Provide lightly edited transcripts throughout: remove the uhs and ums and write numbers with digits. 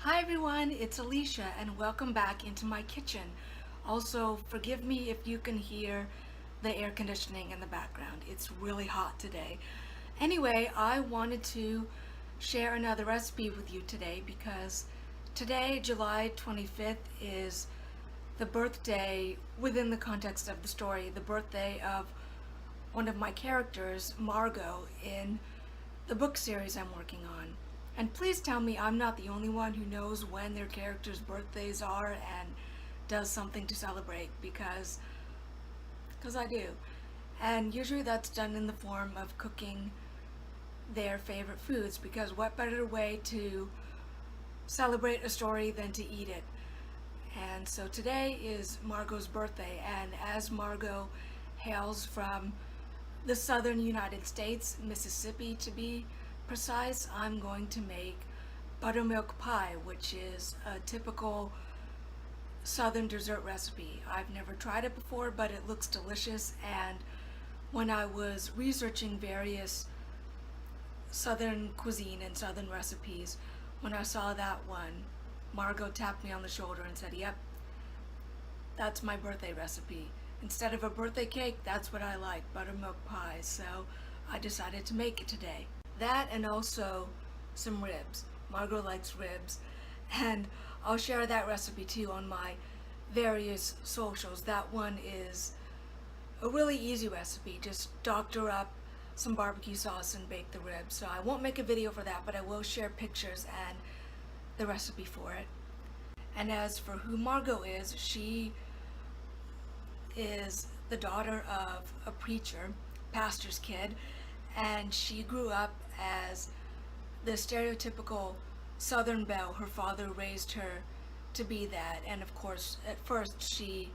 Hi everyone, it's Alicia and welcome back into my kitchen. Also, forgive me if you can hear the air conditioning in the background. It's really hot today. Anyway, I wanted to share another recipe with you today because today, July 25th, is the birthday, within the context of the story, the birthday of one of my characters, Margaux, in the book series I'm working on. And please tell me I'm not the only one who knows when their characters' birthdays are and does something to celebrate because I do. And usually that's done in the form of cooking their favorite foods because what better way to celebrate a story than to eat it. And so today is Margaux's birthday, and as Margaux hails from the southern United States, Mississippi to be precise, I'm going to make buttermilk pie, which is a typical southern dessert recipe. I've never tried it before, but it looks delicious, and when I was researching various southern cuisine and southern recipes, when I saw that one, Margaux tapped me on the shoulder and said, "Yep, that's my birthday recipe. Instead of a birthday cake, that's what I like, buttermilk pie." So I decided to make it today. That and also some ribs. Margaux likes ribs, and I'll share that recipe too on my various socials. That one is a really easy recipe. Just doctor up some barbecue sauce and bake the ribs. So I won't make a video for that, but I will share pictures and the recipe for it. And as for who Margaux is, she is the daughter of a preacher, pastor's kid, and she grew up as the stereotypical Southern belle. Her father raised her to be that, and of course at first she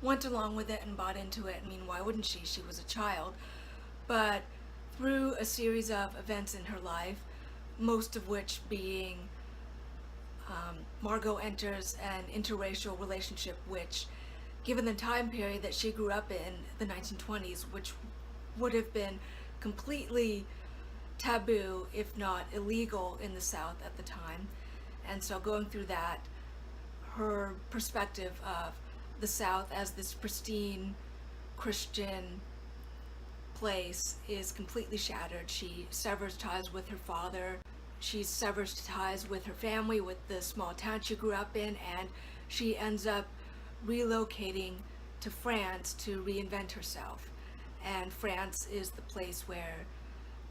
went along with it and bought into it. I mean, why wouldn't she? She was a child. But through a series of events in her life, most of which being Margaux enters an interracial relationship, which, given the time period that she grew up in, the 1920s, which would have been completely taboo, if not illegal, in the South at the time. And so going through that, her perspective of the South as this pristine Christian place is completely shattered. She severs ties with her father. She severs ties with her family, with the small town she grew up in, and she ends up relocating to France to reinvent herself. And France is the place where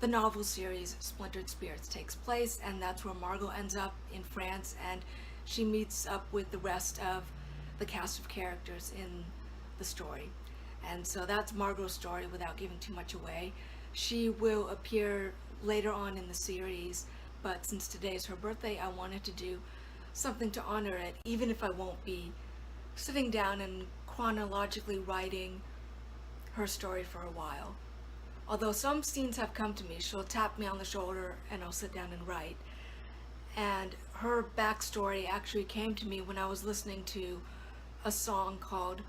the novel series Splintered Spirits takes place, and that's where Margaux ends up, in France, and she meets up with the rest of the cast of characters in the story. And so that's Margaux's story without giving too much away. She will appear later on in the series, but since today's her birthday, I wanted to do something to honor it, even if I won't be sitting down and chronologically writing her story for a while. Although some scenes have come to me, she'll tap me on the shoulder and I'll sit down and write. And her backstory actually came to me when I was listening to a song called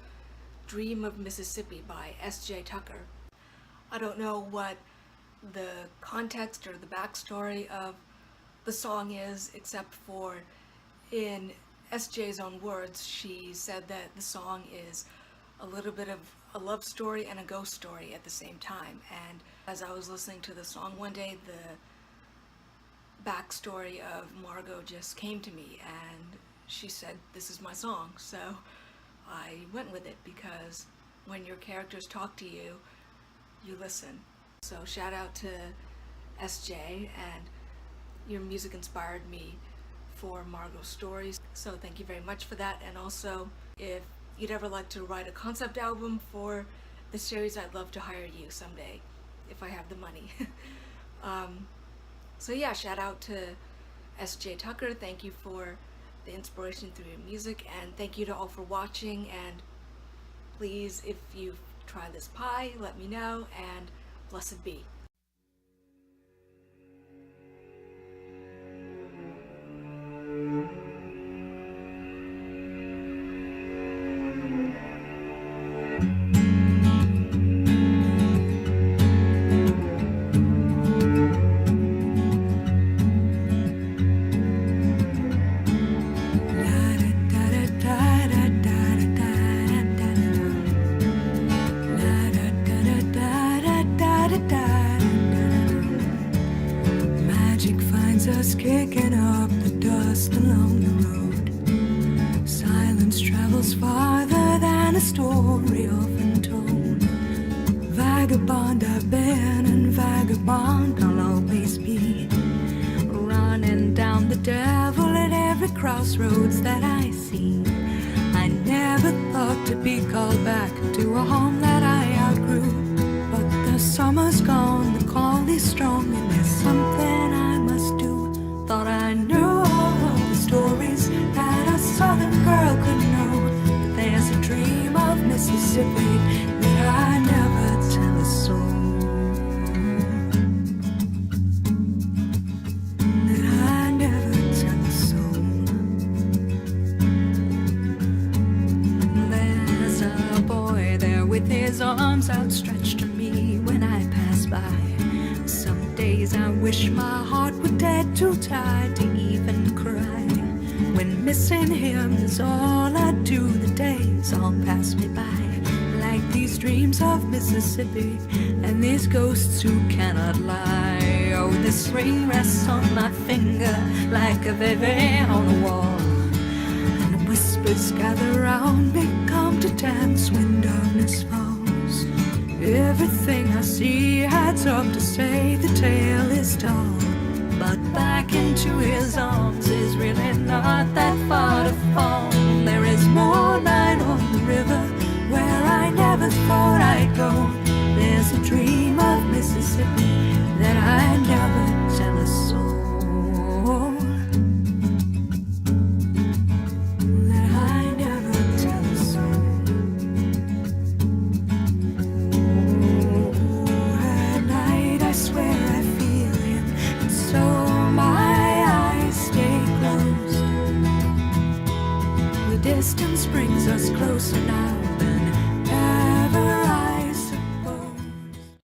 Dream of Mississippi by S.J. Tucker. I don't know what the context or the backstory of the song is, except for in S.J.'s own words, she said that the song is a little bit of a love story and a ghost story at the same time. And as I was listening to the song one day, the backstory of Margaux just came to me, and she said, "This is my song." So I went with it because when your characters talk to you, you listen. So shout out to SJ, and your music inspired me for Margaux's stories. So thank you very much for that. And also, if you'd ever like to write a concept album for the series, I'd love to hire you someday if I have the money. So yeah, shout out to S.J. Tucker. Thank you for the inspiration through your music, and thank you to all for watching. And please, if you try this pie, let me know, and blessed be. cleaning up the dust along the road. Silence travels farther than a story often told. Vagabond I've been and vagabond I'll always be, running down the devil at every crossroads that I see. I never thought to be called back to a home that I outgrew, but the summer's gone, the call is strong, and there's something I must do. Thought I knew all the stories that a southern girl could know, but there's a dream of Mississippi that I never tell a soul. His arms outstretched to me when I pass by. Some days I wish my heart were dead, too tired to even cry. When missing him is all I do, the days all pass me by. Like these dreams of Mississippi and these ghosts who cannot lie. Oh, this ring rests on my finger like a baby on a wall, and whispers gather round me, come to dance when darkness falls. Everything I see adds up to say the tale is tall, but back into his arms is really not that far to fall. There is moonlight on the river where I never thought I'd go. There's a dream of Mississippi that I never tell a soul. Distance brings us closer now.